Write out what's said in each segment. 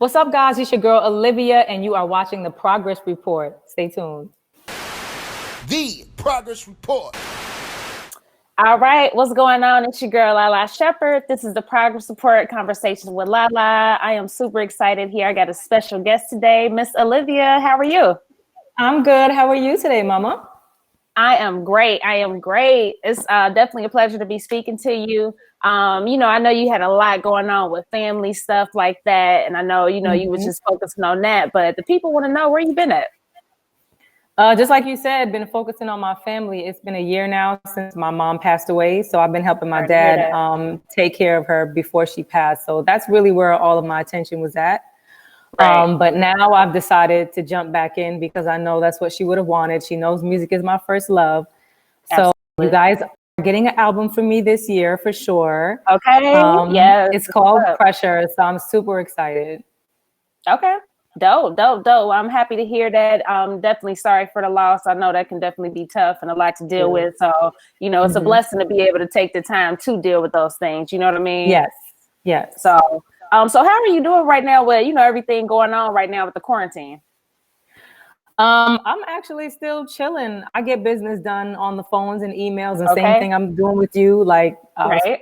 What's up, guys? It's your girl, Olivia, and you are watching The Progress Report. Stay tuned. The Progress Report. All right, what's going on? It's your girl, Lalaa Shepard. This is The Progress Report, Conversations with Lalaa. I am super excited here. I got a special guest today, Miss Olivia. How are you? I'm good. How are you today, Mama? I am great. It's definitely a pleasure to be speaking to you. I know you had a lot going on with family stuff like that, and I know, you was just focusing on that, but the people want to know where you been at. Just like you said, been focusing on my family. It's been a year now since my mom passed away, so I've been helping my dad take care of her before she passed. So that's really where all of my attention was at. Right. But now I've decided to jump back in because I know that's what she would have wanted. She knows music is my first love. So you guys are getting an album from me this year for sure. Okay. Yes. It's called Pressure. So I'm super excited. Okay. Dope. I'm happy to hear that. Definitely sorry for the loss. I know that can definitely be tough and a lot to deal with. So, it's a blessing to be able to take the time to deal with those things. You know what I mean? Yes. So how are you doing right now with, everything going on right now with the quarantine? I'm actually still chilling. I get business done on the phones and emails, and same thing I'm doing with you. Like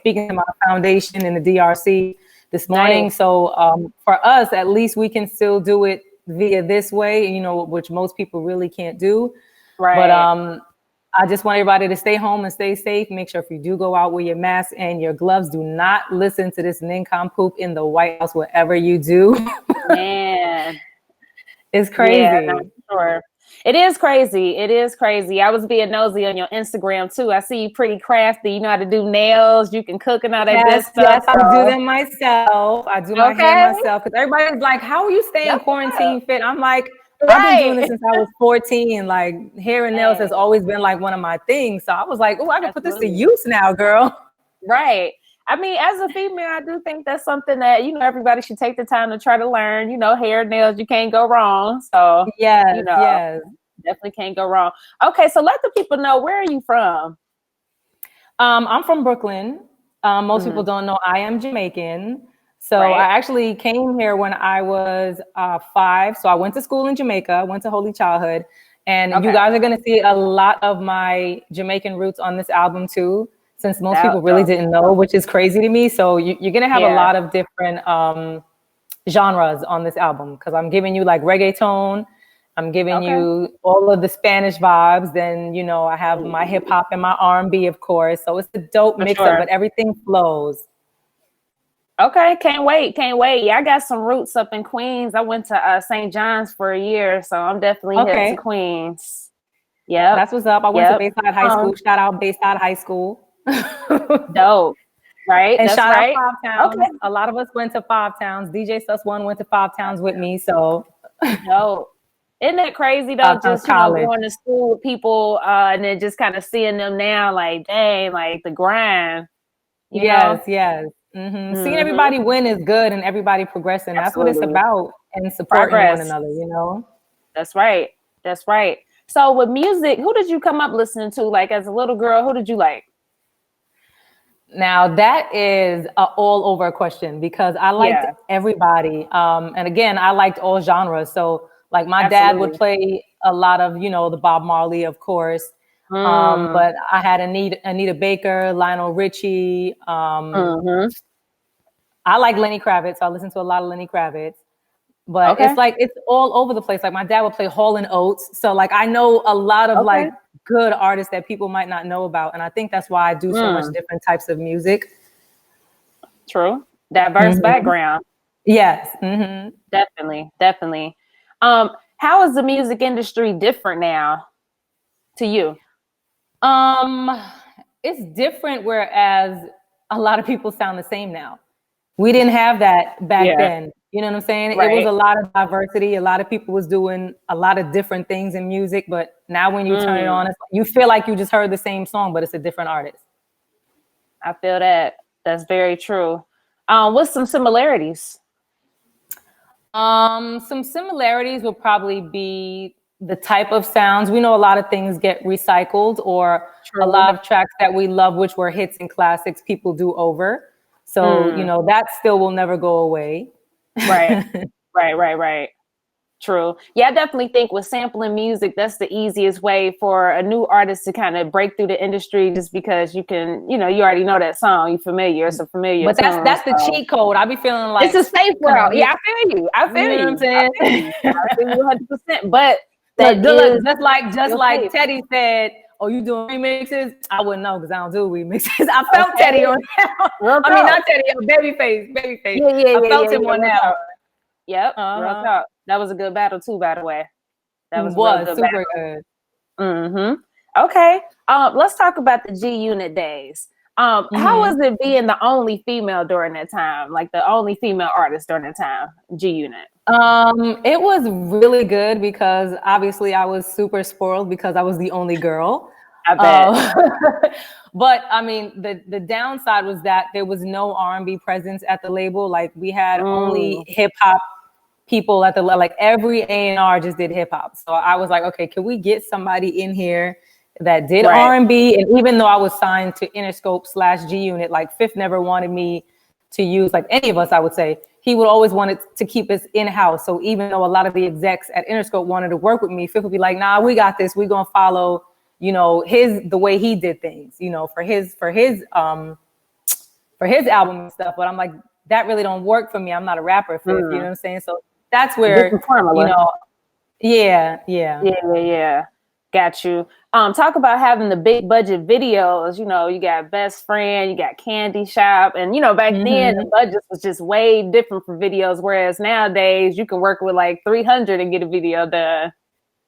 speaking to my foundation in the DRC this morning. Nice. So for us, at least we can still do it via this way, which most people really can't do. Right. But I just want everybody to stay home and stay safe. Make sure if you do go out, wear your mask and your gloves. Do not listen to this nincompoop in the White House, whatever you do. Man. It's crazy. Yeah, I'm sure. It is crazy. I was being nosy on your Instagram too. I see you pretty crafty. You know how to do nails. You can cook and all that good stuff. Yes, I do them myself. I do my hair myself. Because everybody's like, how are you staying quarantine fit? I'm like, I've been doing this since I was 14. Like hair and nails has always been like one of my things. So I was like, oh, I can put this to use now, girl. Right. I mean, as a female, I do think that's something that, everybody should take the time to try to learn. Hair, nails, you can't go wrong. So, yes, definitely can't go wrong. Okay, so let the people know, where are you from? I'm from Brooklyn. Most people don't know I am Jamaican. So I actually came here when I was 5. So I went to school in Jamaica, went to Holy Childhood. And you guys are going to see a lot of my Jamaican roots on this album too, since most people really didn't know, which is crazy to me. So you're going to have a lot of different genres on this album, because I'm giving you like reggaeton. I'm giving you all of the Spanish vibes. Then, I have my hip hop and my R&B, of course. So it's a dope mix up, but everything flows. Okay, can't wait. Yeah, I got some roots up in Queens. I went to St. John's for a year, so I'm definitely hip to Queens. Yeah, that's what's up. I went to Bayside High School. Shout out Bayside High School. Dope. Right. And that's shout right. out 5 Towns. Okay. A lot of us went to 5 Towns. DJ Sus One went to 5 Towns with me. So dope. Isn't that crazy though? Just going to school with people and then just kind of seeing them now, like, dang, like the grind. Yes. Seeing everybody win is good, and everybody progressing. That's what it's about, and supporting one another. That's right. So with music, who did you come up listening to? Like as a little girl, who did you like? Now that is an all over question, because I liked everybody. And again, I liked all genres. So like my dad would play a lot of, the Bob Marley, of course. But I had Anita Baker, Lionel Richie. I like Lenny Kravitz. So I listen to a lot of Lenny Kravitz. But it's like, it's all over the place. Like my dad would play Hall & Oates. So like, I know a lot of like good artists that people might not know about. And I think that's why I do so much different types of music. True. Diverse background. Yes. Definitely. How is the music industry different now to you? It's different, whereas a lot of people sound the same now. We didn't have that back then. You know what I'm saying? It was a lot of diversity. A lot of people was doing a lot of different things in music, but now when you turn it on, you feel like you just heard the same song, but it's a different artist. I feel that. That's very true. What's some similarities? Some similarities will probably be the type of sounds. We know a lot of things get recycled, or a lot of tracks that we love, which were hits and classics, people do over. So, that still will never go away. Right. Right. True. Yeah, I definitely think with sampling music, that's the easiest way for a new artist to kind of break through the industry, just because you can, you already know that song, you're familiar, it's a familiar But tune. that's the cheat code. I be feeling It's like, a safe come route. on, Yeah, I feel you. you know what I'm saying? I feel you 100%. But that Look, is just like safe. Teddy said, "Oh, you doing remixes?" I wouldn't know because I don't do remixes. I felt Okay. Teddy on that one. Real I mean, talk. not Teddy, Babyface. Yeah. I felt him on Real that talk. one. Yep. Real talk. That was a good battle too, by the way. That was a real good super battle. good. Mm-hmm. Okay. Let's talk about the G Unit days. How was it being the only female during that time? Like the only female artist during that time, G Unit? It was really good because obviously I was super spoiled because I was the only girl. I bet. But I mean, the downside was that there was no R&B presence at the label. Like we had only hip hop people at the, like every A&R just did hip hop. So I was like, okay, can we get somebody in here that did R&B? And even though I was signed to Interscope / G Unit, like Fifth never wanted me to use, like any of us, I would say, he would always want it to keep us in-house. So even though a lot of the execs at Interscope wanted to work with me, Fifth would be like, nah, we got this. We're going to follow, the way he did things, for his album and stuff. But I'm like, that really don't work for me. I'm not a rapper, Fifth, you know what I'm saying? So that's where, Yeah. Got you. Talk about having the big budget videos. You got Best Friend, you got Candy Shop, and back then the budget was just way different for videos. Whereas nowadays you can work with like 300 and get a video done.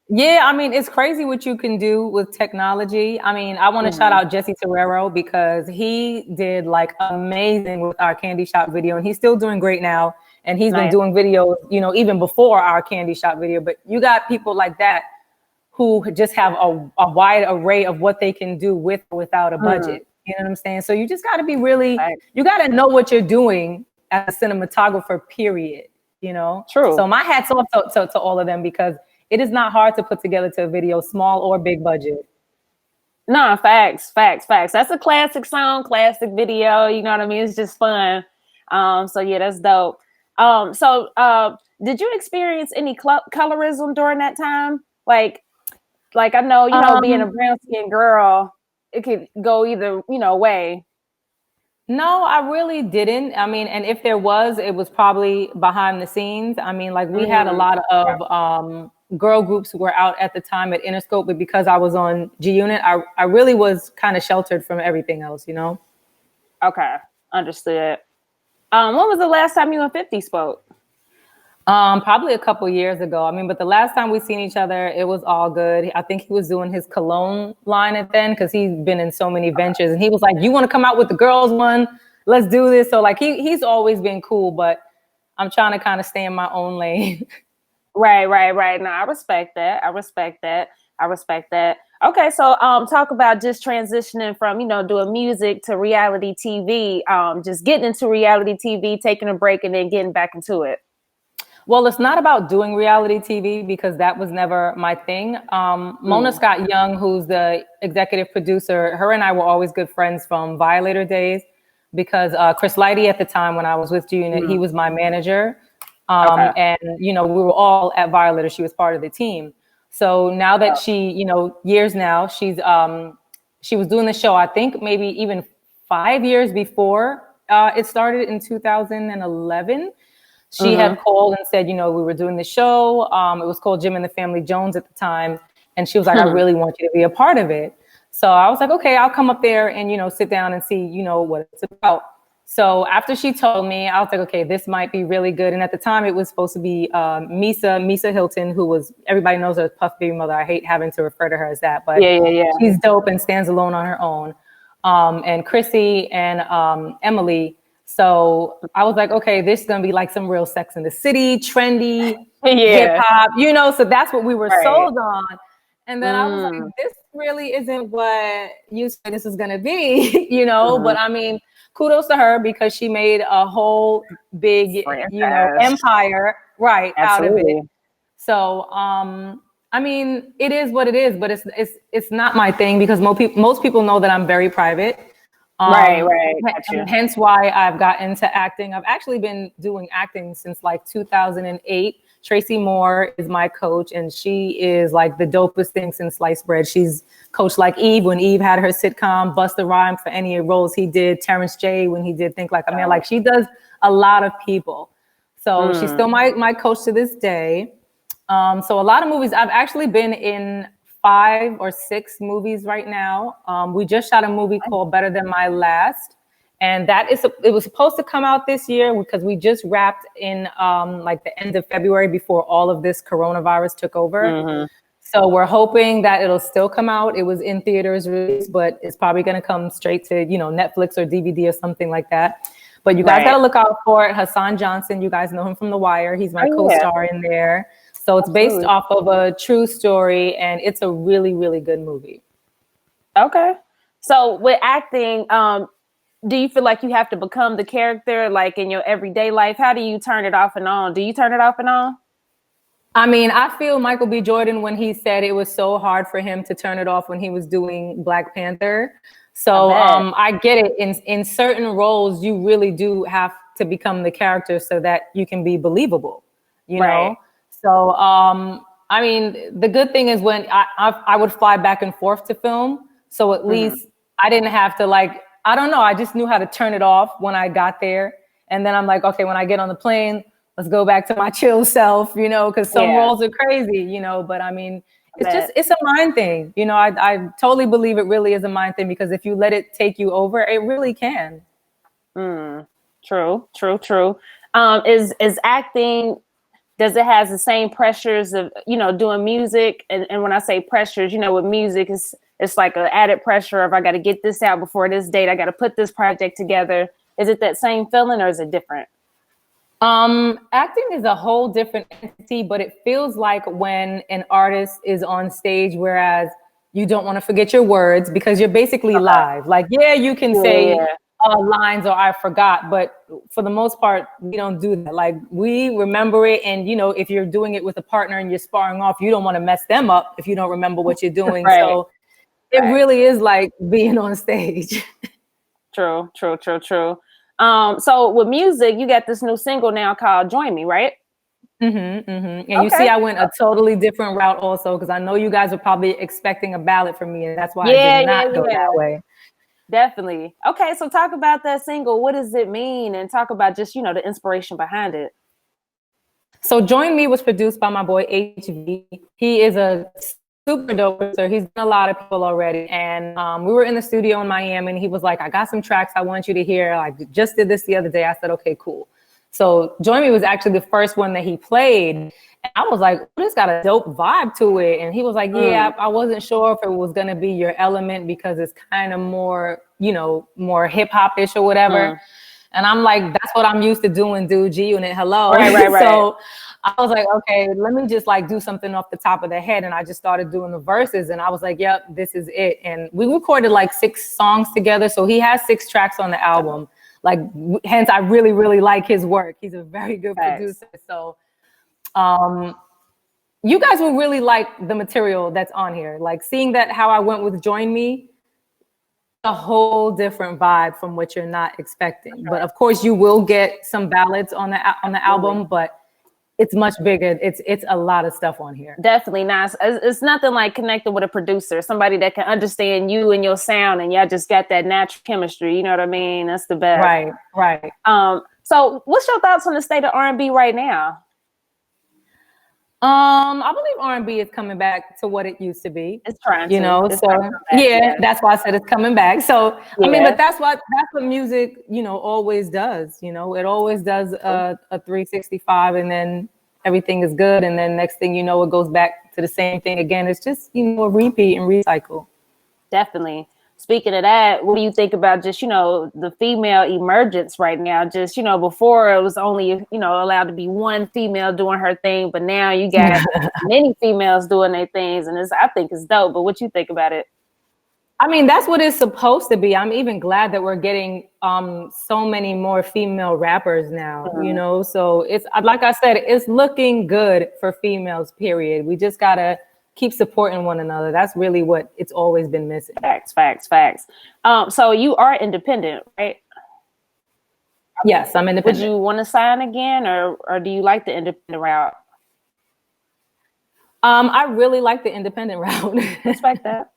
Yeah, I mean, it's crazy what you can do with technology. I mean, I want to shout out Jesse Terrero because he did like amazing with our Candy Shop video, and he's still doing great now. And he's been doing videos, even before our Candy Shop video. But you got people like that who just have a wide array of what they can do with or without a budget. You know what I'm saying? So you just got to be really, you got to know what you're doing as a cinematographer, period. True. So my hat's off to all of them because it is not hard to put together to a video, small or big budget. No, facts. That's a classic song, classic video. You know what I mean? It's just fun. So yeah, that's dope. Did you experience any colorism during that time? Like I know, being a brown skinned girl, it could go either, way. No, I really didn't. I mean, and if there was, it was probably behind the scenes. I mean, like we had a lot of girl groups who were out at the time at Interscope, but because I was on G Unit, I really was kind of sheltered from everything else, Okay, understood. When was the last time you and 50 spoke? Probably a couple years ago. I mean, but the last time we seen each other, it was all good. I think he was doing his cologne line at then because he's been in so many ventures, and he was like, "You want to come out with the girls one? Let's do this." So like he's always been cool, but I'm trying to kind of stay in my own lane. Right. No, I respect that. Okay, so talk about just transitioning from doing music to reality TV. Just getting into reality TV, taking a break, and then getting back into it. Well, it's not about doing reality TV because that was never my thing. Mona Scott Young, who's the executive producer, her and I were always good friends from Violator days because Chris Lighty at the time when I was with G Unit, he was my manager. And, we were all at Violator. She was part of the team. So now that she, years now, she was doing the show, I think maybe even 5 years before it started in 2011. She had called and said, we were doing the show. It was called Jim and the Family Jones at the time. And she was like, I really want you to be a part of it. So I was like, okay, I'll come up there and, sit down and see, what it's about. So after she told me, I was like, okay, this might be really good. And at the time it was supposed to be Misa Hilton, who was, everybody knows her as Puff Baby Mother. I hate having to refer to her as that, but she's dope and stands alone on her own. And Chrissy and Emily. So I was like, okay, this is going to be like some real Sex in the City, trendy, hip hop, so that's what we were sold on. And then I was like, this really isn't what you said this is going to be, but I mean, kudos to her because she made a whole big, empire out of it. So, I mean, it is what it is, but it's not my thing because most people know that I'm very private. Right. Gotcha. Hence why I've got into acting. I've actually been doing acting since like 2008. Tracy Moore is my coach, and she is like the dopest thing since sliced bread. She's coached like Eve when Eve had her sitcom, Busta Rhymes for any roles he did, Terrence J when he did Think Like a Man. Like she does a lot of people. So she's still my coach to this day. So a lot of movies. I've actually been in 5 or 6 movies right now. We just shot a movie called Better Than My Last. And it was supposed to come out this year because we just wrapped in like the end of February before all of this coronavirus took over. So we're hoping that it'll still come out. It was in theaters released, but it's probably going to come straight to, Netflix or DVD or something like that. But you guys got to look out for it. Hassan Johnson, you guys know him from The Wire. He's my co-star in there. So it's based off of a true story, and it's a really, really good movie. Okay. So with acting, do you feel like you have to become the character like in your everyday life? How do you turn it off and on? Do you turn it off and on? I mean, I feel Michael B. Jordan when he said it was so hard for him to turn it off when he was doing Black Panther. So I get it. In certain roles, you really do have to become the character so that you can be believable, you know? So, I mean, the good thing is when I would fly back and forth to film. So at least I didn't have to I don't know. I just knew how to turn it off when I got there. And then I'm like, okay, when I get on the plane, let's go back to my chill self, because some roles are crazy, but I mean, it's a mind thing. I totally believe it really is a mind thing because if you let it take you over, it really can. True. Is acting, does it have the same pressures of, doing music? And when I say pressures, with music, it's like an added pressure of I got to get this out before this date. I got to put this project together. Is it that same feeling or is it different? Acting is a whole different entity, but it feels like when an artist is on stage, whereas you don't want to forget your words because you're basically live. Like, you can say lines or I forgot, but for the most part, we don't do that. Like we remember it. And, if you're doing it with a partner and you're sparring off, you don't want to mess them up if you don't remember what you're doing. So it really is like being on stage. True. So with music, you got this new single now called Join Me, right? And you see, I went a totally different route also, because I know you guys were probably expecting a ballad from me, and that's why I did not go that way. Definitely. Okay, so talk about that single. What does it mean? And talk about just, the inspiration behind it. So Join Me was produced by my boy HV. He is a super dope producer. He's done a lot of people already. And we were in the studio in Miami and he was like, I got some tracks I want you to hear. I just did this the other day. I said, okay, cool. So Join Me was actually the first one that he played. And I was like, this got a dope vibe to it. And he was like, I wasn't sure if it was going to be your element because it's kind of more, more hip hop-ish or whatever. And I'm like, that's what I'm used to doing, dude. G Unit, hello. Right. So I was like, okay, let me just do something off the top of the head. And I just started doing the verses and I was like, yep, this is it. And we recorded 6 songs together. So he has 6 tracks on the album. Hence, I really, really like his work. He's a very good producer. So you guys will really like the material that's on here. Seeing that how I went with Join Me, a whole different vibe from what you're not expecting. But of course, you will get some ballads on the album, but it's much bigger. It's a lot of stuff on here. Definitely nice. It's nothing like connecting with a producer, somebody that can understand you and your sound, and y'all just got that natural chemistry. You know what I mean? That's the best. Right. So what's your thoughts on the state of R&B right now? I believe R&B is coming back to what it used to be. It's trying to. That's why I said it's coming back. So, I mean, but that's what music, always does. It always does a 365 and then everything is good. And then next thing you know, it goes back to the same thing again. It's just, a repeat and recycle. Definitely. Speaking of that, what do you think about just, the female emergence right now? Just, before it was only, allowed to be one female doing her thing, but now you got many females doing their things, and I think it's dope. But what you think about it? I mean, that's what it's supposed to be. I'm even glad that we're getting so many more female rappers now, So it's like I said, it's looking good for females, period. We just gotta keep supporting one another. That's really what it's always been missing. Facts. So you are independent, right? Yes, I'm independent. Would you want to sign again, or do you like the independent route? I really like the independent route. I respect that.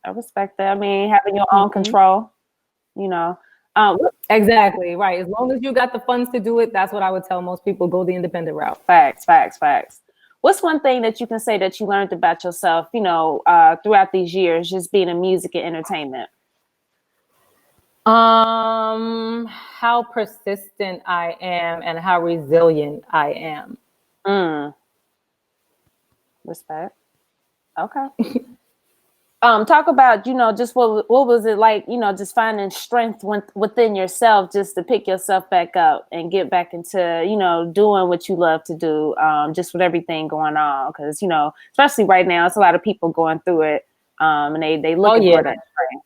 I mean, having your own control, you know. Exactly, right. As long as you got the funds to do it, that's what I would tell most people, go the independent route. Facts. What's one thing that you can say that you learned about yourself, throughout these years, just being in music and entertainment? How persistent I am and how resilient I am. Respect. Okay. Talk about, just what was it like, just finding strength within yourself, just to pick yourself back up and get back into, doing what you love to do, just with everything going on. Because, especially right now, it's a lot of people going through it, and they looking for that strength.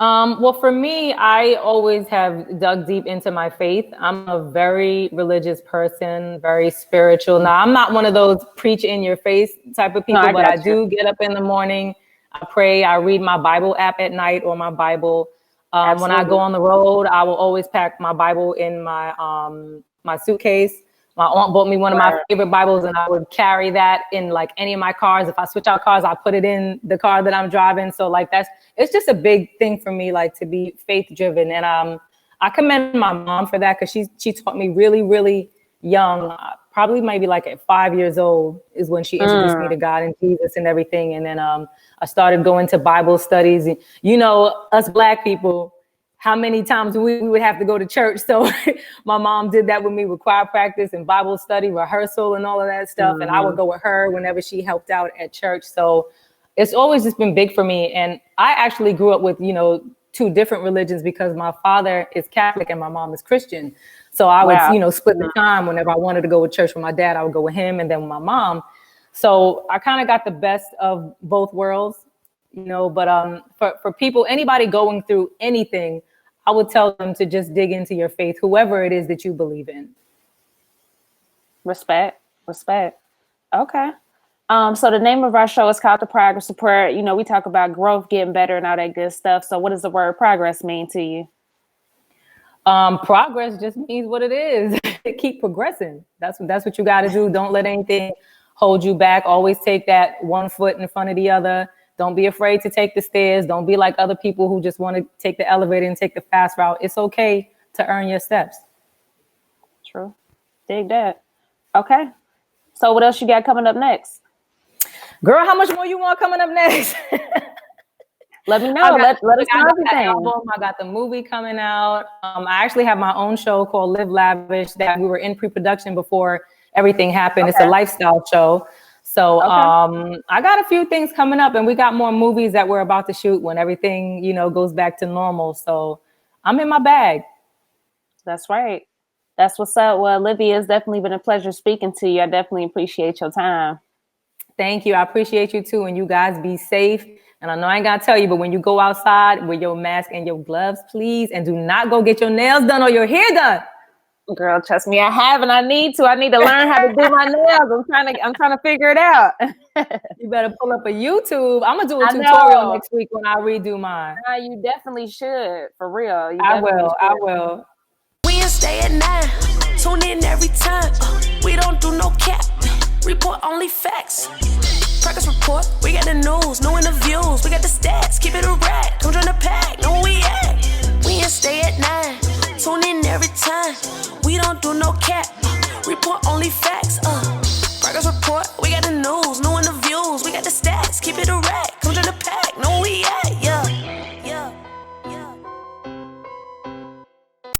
Well, for me, I always have dug deep into my faith. I'm a very religious person, very spiritual. Now, I'm not one of those preach in your face type of people, but I do get up in the morning. I pray. I read my Bible app at night, or my Bible. When I go on the road, I will always pack my Bible in my my suitcase. My aunt bought me one of my favorite Bibles, and I would carry that in like any of my cars. If I switch out cars, I put it in the car that I'm driving. So like it's just a big thing for me, like to be faith driven. And I commend my mom for that, because she taught me really, really young, probably maybe like at 5 years old is when she introduced me to God and Jesus and everything. And then I started going to Bible studies. And, us Black people, how many times we would have to go to church. So my mom did that with me with choir practice and Bible study, rehearsal and all of that stuff. And I would go with her whenever she helped out at church. So it's always just been big for me. And I actually grew up with, two different religions, because my father is Catholic and my mom is Christian. So I would, split the time. Whenever I wanted to go with church with my dad, I would go with him, and then with my mom. So I kind of got the best of both worlds, but for people, anybody going through anything, I would tell them to just dig into your faith, whoever it is that you believe in. Respect. Okay. So the name of our show is called The Progress Report. We talk about growth, getting better, and all that good stuff. So what does the word progress mean to you? Progress just means what it is. Keep progressing. That's what you got to do. Don't let anything hold you back. Always take that one foot in front of the other. Don't be afraid to take the stairs. Don't be like other people who just want to take the elevator and take the fast route. It's okay to earn your steps. True. Dig that. Okay. So what else you got coming up next? Girl, how much more you want coming up next? Let me know. Let us know everything. I got the movie coming out. I actually have my own show called Live Lavish that we were in pre-production before everything happened. Okay. It's a lifestyle show. So I got a few things coming up, and we got more movies that we're about to shoot when everything, goes back to normal. So I'm in my bag. That's right. That's what's up. Well, Olivia, it's definitely been a pleasure speaking to you. I definitely appreciate your time. Thank you. I appreciate you too. And you guys be safe. And I know I ain't gotta tell you, but when you go outside, wear your mask and your gloves, please. And do not go get your nails done or your hair done. Girl, trust me, I have, and I need to learn how to do my nails. I'm trying to figure it out. You better pull up a YouTube. I'm gonna do a tutorial next week when I redo mine. You definitely should, for real. I will. We ain't stay at 9. Tune in every time. We don't do no cap. Report only facts. Progress report. We got the news, no interviews. We got the stats. Keep it a rack. Come join the pack. Know where we at. We ain't stay at 9. Tune in every time. We don't do no cap. Report only facts. Progress report. We got the news, no